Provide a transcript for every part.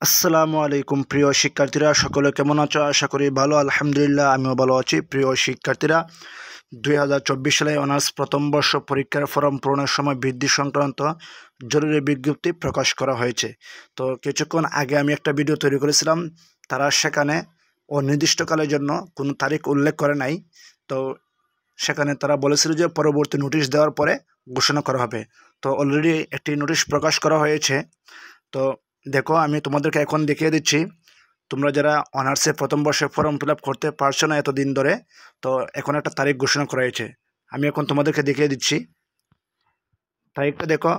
আসসালামু আলাইকুম প্রিয় শিক্ষার্থীরা, সকলে কেমন আছো? আশা করি ভালো। আলহামদুলিল্লাহ, আমিও ভালো আছি। প্রিয় শিক্ষার্থীরা, 2024 সালে অনার্স প্রথম বর্ষ পরীক্ষার ফর্ম পূরণের সময় বৃদ্ধি সংক্রান্ত জরুরি বিজ্ঞপ্তি প্রকাশ করা হয়েছে। তো কিছুক্ষণ আগে আমি একটা ভিডিও তৈরি করেছিলাম। তারা সেখানে অনির্দিষ্টকালের জন্য কোনো তারিখ উল্লেখ করে নাই। তো সেখানে তারা বলেছিল যে পরবর্তী নোটিশ দেওয়ার পরে ঘোষণা করা হবে। তো অলরেডি একটি নোটিশ প্রকাশ করা হয়েছে। তো দেখো, আমি তোমাদেরকে এখন দেখিয়ে দিচ্ছি। তোমরা যারা অনার্সে প্রথম বর্ষে ফর্ম ফিল আপ করতে পারছো না এতদিন ধরে, তো এখন একটা তারিখ ঘোষণা করা হয়েছে। আমি এখন তোমাদেরকে দেখিয়ে দিচ্ছি। তারিখটা দেখো,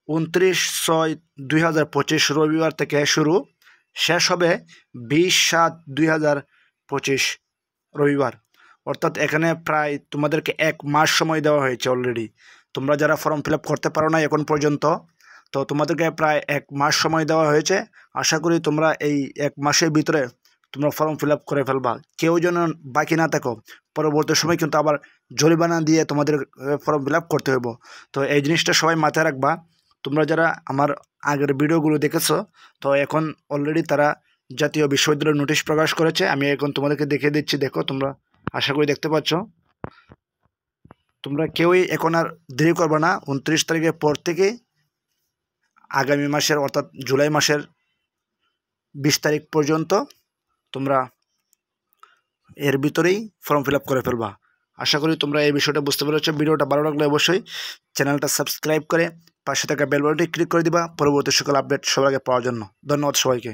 29/6/2025 রবিবার থেকে শুরু, শেষ হবে 20/7/2025 রবিবার। অর্থাৎ এখানে প্রায় তোমাদেরকে 1 মাস সময় দেওয়া হয়েছে অলরেডি। তোমরা যারা ফর্ম ফিল আপ করতে পারো না এখন পর্যন্ত, তো তোমাদেরকে প্রায় 1 মাস সময় দেওয়া হয়েছে। আশা করি তোমরা এই 1 মাসের ভিতরে তোমরা ফর্ম ফিল আপ করে ফেলবা। কেউ যেন বাকি না থাকো। পরবর্তী সময় কিন্তু আবার জরিমানা দিয়ে তোমাদের ফর্ম ফিল আপ করতে হবে। তো এই জিনিসটা সবাই মাথায় রাখবা। তোমরা যারা আমার আগের ভিডিওগুলো দেখেছো, তো এখন অলরেডি তারা জাতীয় বিশ্ববিদ্যালয়ের নোটিশ প্রকাশ করেছে। আমি এখন তোমাদেরকে দেখিয়ে দিচ্ছি। দেখো, তোমরা আশা করি দেখতে পাচ্ছ। তোমরা কেউই এখন আর দেরি করবে না। 29 তারিখের পর থেকে আগামী মাসের অর্থাৎ জুলাই মাসের 20 তারিখ পর্যন্ত তোমরা এর ভিতরেই ফর্ম ফিল আপ করে ফেলবা। আশা করি তোমরা এই বিষয়টা বুঝতে পেরেছো। ভিডিওটা ভালো লাগলে অবশ্যই চ্যানেলটা সাবস্ক্রাইব করে পাশে থাকা বেল বাটনটি ক্লিক করে দিবা পরবর্তী সকল আপডেট সবার আগে পাওয়ার জন্য। ধন্যবাদ সবাইকে।